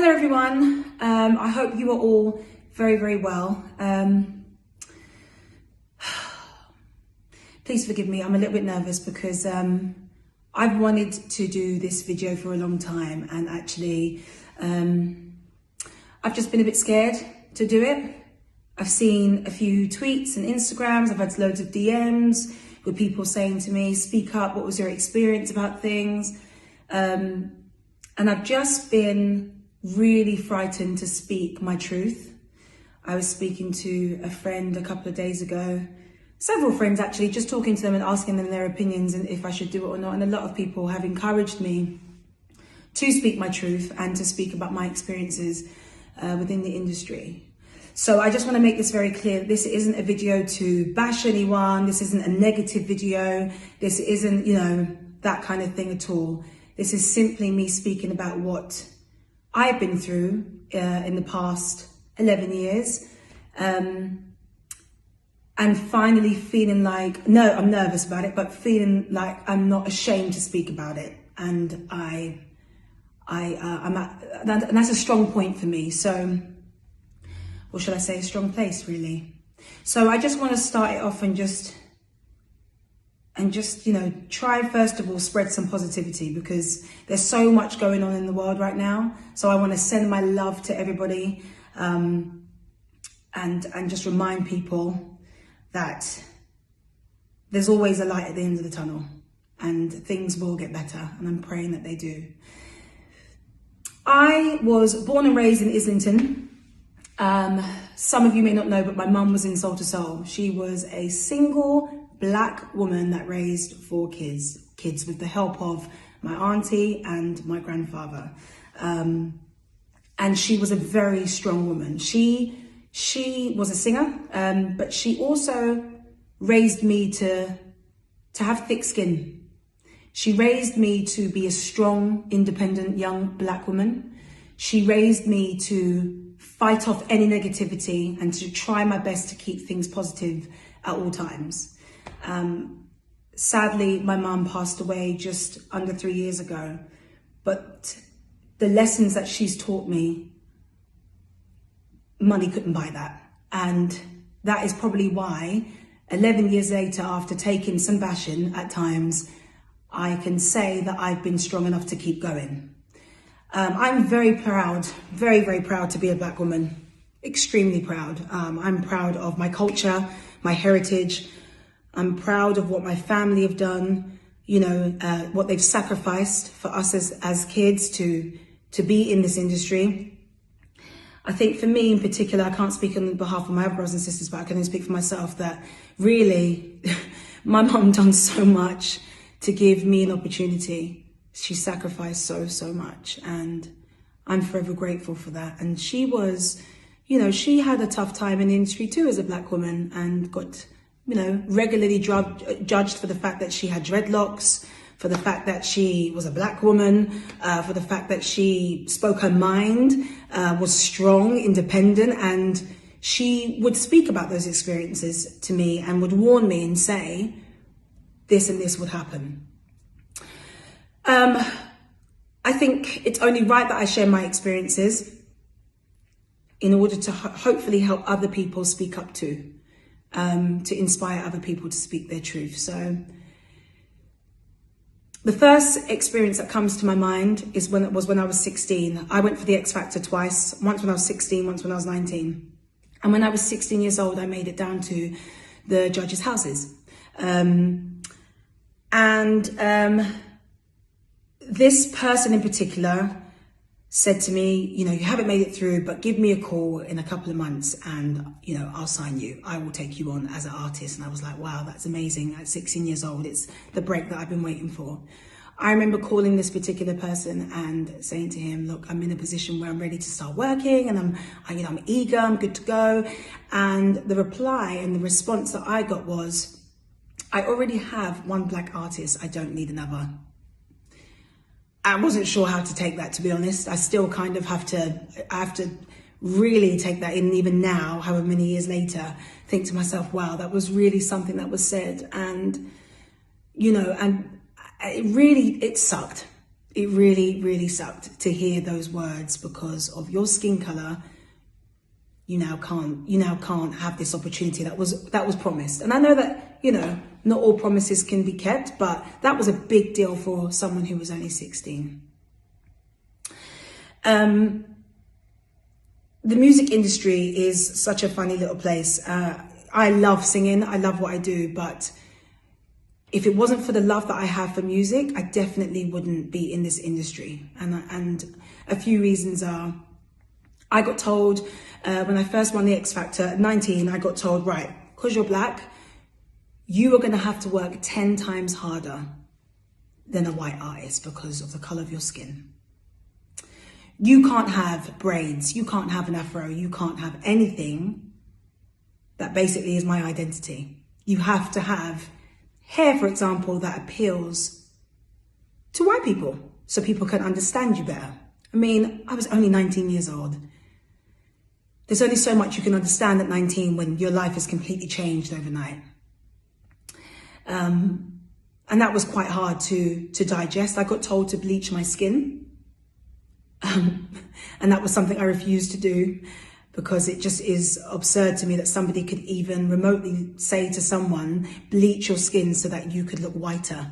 there everyone. I hope you are all very, very well. Please forgive me, I'm a little bit nervous because I've wanted to do this video for a long time, and actually I've just been a bit scared to do it. I've seen a few tweets and Instagrams, I've had loads of DMs with people saying to me, speak up, what was your experience about things? And I've just been really frightened to speak my truth. I was speaking to a friend a couple of days ago, several friends actually, just talking to them and asking them their opinions and if I should do it or not. And a lot of people have encouraged me to speak my truth and to speak about my experiences within the industry. So I just want to make this very clear. This isn't a video to bash anyone. This isn't a negative video. This isn't, that kind of thing at all. This is simply me speaking about what I've been through in the past 11 years. And finally feeling like, no, I'm nervous about it, but feeling like I'm not ashamed to speak about it. And and that's a strong point for me. So, or should I say a strong place really? So I just want to start it off and just, try first of all, spread some positivity, because there's so much going on in the world right now. So I want to send my love to everybody and just remind people that there's always a light at the end of the tunnel and things will get better, and I'm praying that they do. I was born and raised in Islington. Some of you may not know, but my mum was in Soul to Soul. She was a single Black woman that raised 4 kids with the help of my auntie and my grandfather. And she was a very strong woman. She was a singer, but she also raised me to have thick skin. She raised me to be a strong, independent, young Black woman. She raised me to fight off any negativity and to try my best to keep things positive at all times. Sadly, my mum passed away just under 3 years ago, but the lessons that she's taught me, money couldn't buy that. And that is probably why 11 years later, after taking some bashing at times, I can say that I've been strong enough to keep going. I'm very proud, very, very proud to be a Black woman, extremely proud. I'm proud of my culture, my heritage. I'm proud of what my family have done, what they've sacrificed for us as kids to be in this industry. I think for me in particular, I can't speak on behalf of my other brothers and sisters, but I can only speak for myself, that really my mum done so much to give me an opportunity. She sacrificed so much, and I'm forever grateful for that. And she was, she had a tough time in the industry too as a Black woman, and got, regularly judged for the fact that she had dreadlocks, for the fact that she was a Black woman, for the fact that she spoke her mind, was strong, independent, and she would speak about those experiences to me and would warn me and say, this and this would happen. I think it's only right that I share my experiences in order to hopefully help other people speak up too, to inspire other people to speak their truth. So the first experience that comes to my mind is when I was 16. I went for the X Factor twice, once when I was 16, once when I was 19. And when I was 16 years old, I made it down to the judges' houses. This person in particular said to me, you haven't made it through, but give me a call in a couple of months and, I'll sign you. I will take you on as an artist. And I was like, wow, that's amazing. At 16 years old, it's the break that I've been waiting for. I remember calling this particular person and saying to him, look, I'm in a position where I'm ready to start working, and I'm eager, I'm good to go. And the reply and the response that I got was, I already have one Black artist, I don't need another. I wasn't sure how to take that, to be honest. I still kind of have to really take that in, even now, however many years later, think to myself, wow, that was really something that was said. And, and it sucked. it really, really sucked to hear those words, because of your skin color. You now can't have this opportunity that was promised. And I know that, you know, not all promises can be kept, but that was a big deal for someone who was only 16. The music industry is such a funny little place. I love singing, I love what I do, but if it wasn't for the love that I have for music, I definitely wouldn't be in this industry. And a few reasons are, I got told when I first won the X Factor at 19, I got told, right, because you're black, you are going to have to work 10 times harder than a white artist because of the color of your skin. You can't have braids, you can't have an afro, you can't have anything that basically is my identity. You have to have hair, for example, that appeals to white people so people can understand you better. I mean, I was only 19 years old. There's only so much you can understand at 19 when your life has completely changed overnight. And that was quite hard to digest. I got told to bleach my skin. And that was something I refused to do, because it just is absurd to me that somebody could even remotely say to someone, bleach your skin so that you could look whiter.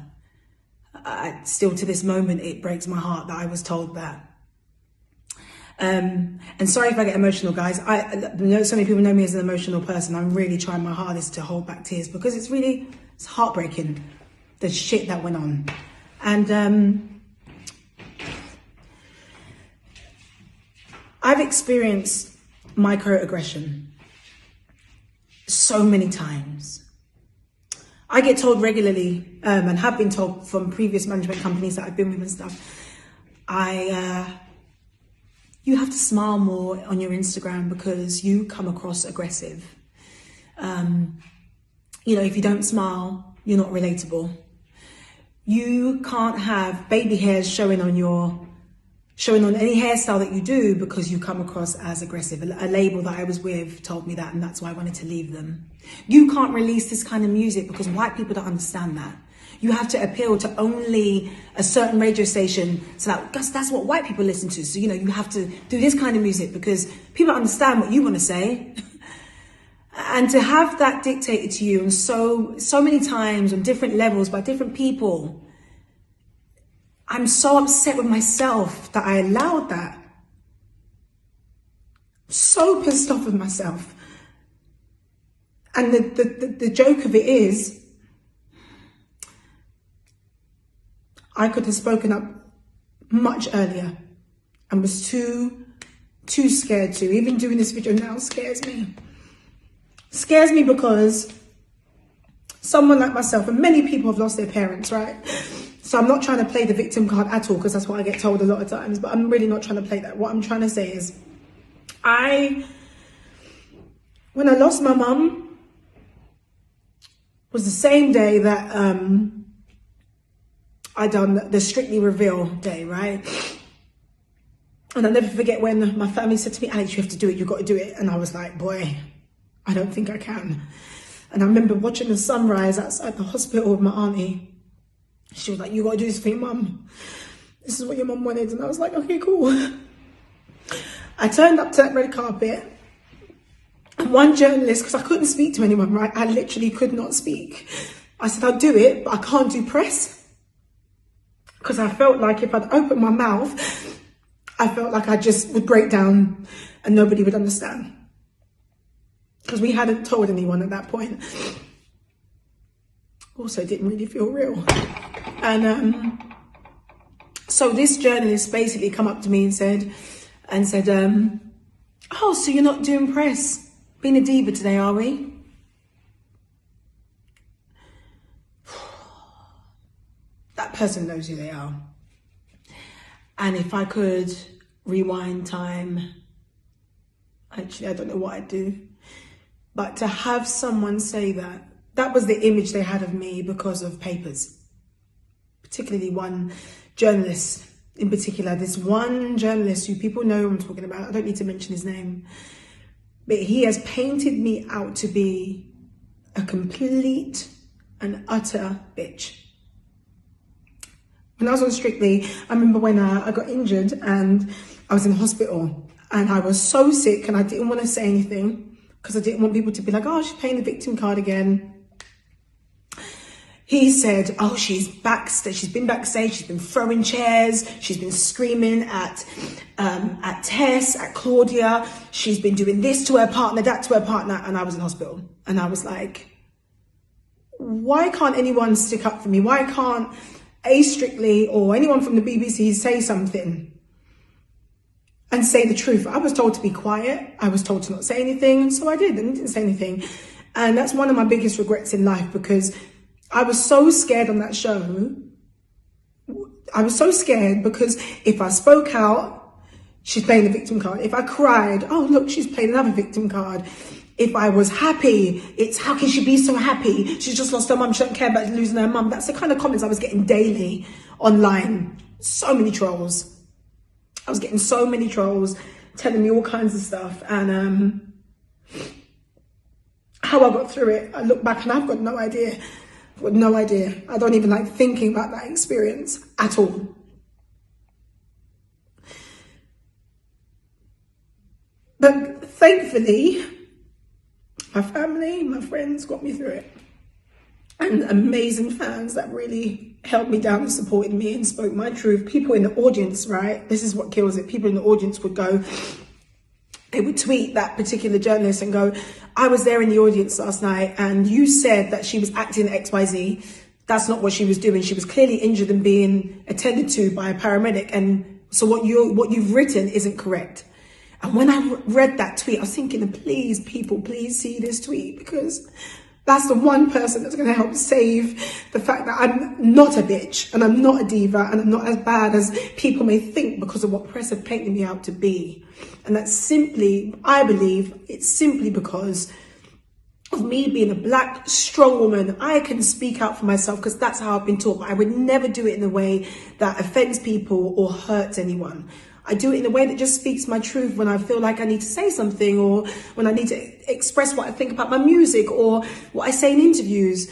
Still to this moment, it breaks my heart that I was told that. And sorry if I get emotional, guys. I know so many people know me as an emotional person. I'm really trying my hardest to hold back tears, because it's heartbreaking, the shit that went on. And I've experienced microaggression so many times. I get told regularly, and have been told from previous management companies that I've been with and stuff, you have to smile more on your Instagram because you come across aggressive. You know, if you don't smile, you're not relatable. You can't have baby hairs showing on any hairstyle that you do because you come across as aggressive. A label that I was with told me that, and that's why I wanted to leave them. You can't release this kind of music because white people don't understand that. You have to appeal to only a certain radio station, so that's what white people listen to. So, you know, you have to do this kind of music because people understand what you want to say. And to have that dictated to you, and so many times on different levels by different people, I'm so upset with myself that I allowed that. So pissed off with myself. And the joke of it is, I could have spoken up much earlier and was too scared to. Even doing this video now scares me. Scares me because someone like myself, and many people have lost their parents, right? So I'm not trying to play the victim card at all, because that's what I get told a lot of times, but I'm really not trying to play that. What I'm trying to say is, when I lost my mum, was the same day that I done the Strictly Reveal day, right? And I'll never forget when my family said to me, Alex, you have to do it, you've got to do it. And I was like, boy, I don't think I can. And I remember watching the sunrise outside the hospital with my auntie. She was like, you got to do this for your mum. This is what your mum wanted. And I was like, okay, cool. I turned up to that red carpet. And one journalist, because I couldn't speak to anyone, right? I literally could not speak. I said, I'll do it, but I can't do press. Because I felt like if I'd opened my mouth, I felt like I just would break down and nobody would understand. Because we hadn't told anyone at that point. Also, it didn't really feel real. And so this journalist basically come up to me and said, oh, so you're not doing press? Being a diva today, are we? That person knows who they are. And if I could rewind time, actually, I don't know what I'd do. But to have someone say that, that was the image they had of me because of papers. Particularly one journalist in particular. This one journalist who people know who I'm talking about. I don't need to mention his name. But he has painted me out to be a complete and utter bitch. When I was on Strictly, I remember when I got injured and I was in hospital and I was so sick and I didn't want to say anything because I didn't want people to be like, oh, she's paying the victim card again. He said, oh, she's backstage, she's been backstage, she's been throwing chairs, she's been screaming at Tess, at Claudia, she's been doing this to her partner, that to her partner, and I was in hospital. And I was like, why can't anyone stick up for me? Why can't Strictly or anyone from the BBC say something and say the truth? I was told to be quiet, I was told to not say anything, so I did, and didn't say anything. And that's one of my biggest regrets in life, because I was so scared on that show. I was so scared because if I spoke out, she's playing the victim card. If I cried, oh, look, she's playing another victim card. If I was happy, it's how can she be so happy? She's just lost her mum. She doesn't care about losing her mum. That's the kind of comments I was getting daily online. So many trolls. I was getting so many trolls telling me all kinds of stuff. And how I got through it, I look back and I've got no idea. With no idea. I don't even like thinking about that experience at all. But thankfully, my family, my friends got me through it. And amazing fans that really held me down and supported me and spoke my truth. People in the audience, right? This is what kills it. People in the audience would go, they would tweet that particular journalist and go, I was there in the audience last night and you said that she was acting XYZ. That's not what she was doing. She was clearly injured and being attended to by a paramedic. And so what you've written isn't correct. And when I read that tweet, I was thinking, please, people, please see this tweet, because that's the one person that's going to help save the fact that I'm not a bitch and I'm not a diva and I'm not as bad as people may think because of what press have painted me out to be. And that's simply, I believe, it's simply because of me being a black, strong woman. I can speak out for myself because that's how I've been taught, but I would never do it in a way that offends people or hurts anyone. I do it in a way that just speaks my truth when I feel like I need to say something, or when I need to express what I think about my music or what I say in interviews.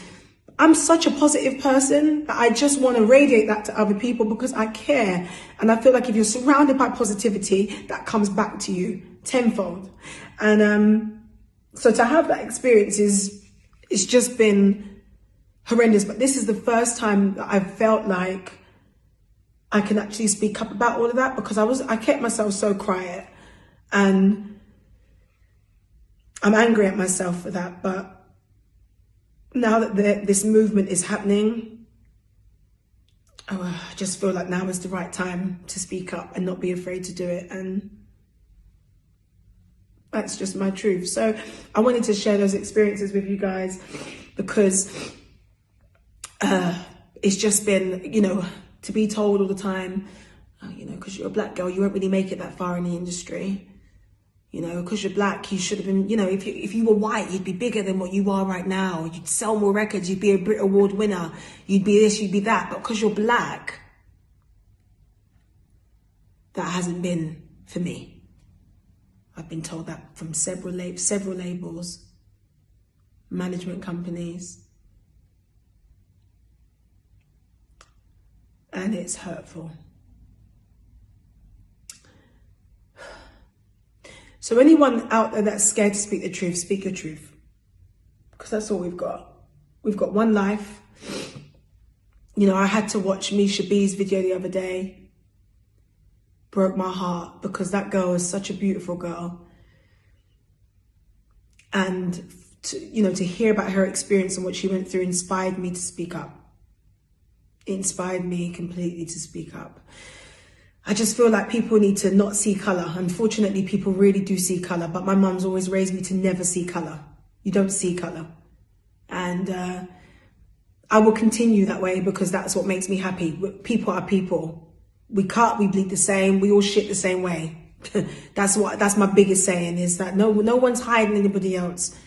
I'm such a positive person that I just want to radiate that to other people because I care. And I feel like if you're surrounded by positivity, that comes back to you tenfold. And so to have that experience it's just been horrendous. But this is the first time that I've felt like I can actually speak up about all of that, because I kept myself so quiet, and I'm angry at myself for that. But now that this movement is happening, I just feel like now is the right time to speak up and not be afraid to do it. And that's just my truth. So I wanted to share those experiences with you guys, because it's just been, to be told all the time, because you're a black girl, you won't really make it that far in the industry. Because you're black, you should have been, if you were white, you'd be bigger than what you are right now. You'd sell more records, you'd be a Brit Award winner, you'd be this, you'd be that. But because you're black, that hasn't been for me. I've been told that from several labels, management companies. And it's hurtful. So anyone out there that's scared to speak the truth, speak your truth. Because that's all we've got. We've got one life. I had to watch Misha B's video the other day. Broke my heart, because that girl is such a beautiful girl. And to hear about her experience and what she went through inspired me to speak up. It inspired me completely to speak up. I just feel like people need to not see colour. Unfortunately, people really do see colour, but my mum's always raised me to never see colour. You don't see colour. And I will continue that way, because that's what makes me happy. People are people. We cut, we bleed the same, we all shit the same way. That's my biggest saying, is that no one's hiding anybody else.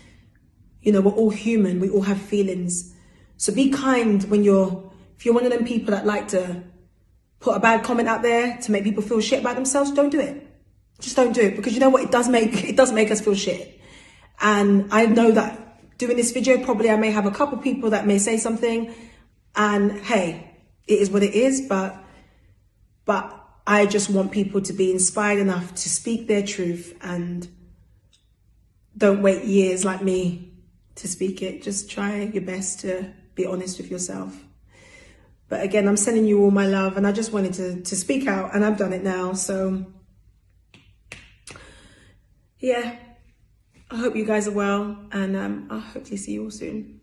We're all human, we all have feelings. So be kind if you're one of them people that like to put a bad comment out there to make people feel shit about themselves, don't do it. Just don't do it, because you know what? It does make us feel shit. And I know that doing this video, probably I may have a couple people that may say something, and hey, it is what it is, but I just want people to be inspired enough to speak their truth and don't wait years like me to speak it. Just try your best to be honest with yourself. But again, I'm sending you all my love, and I just wanted to speak out, and I've done it now. So yeah, I hope you guys are well, and I hope to see you all soon.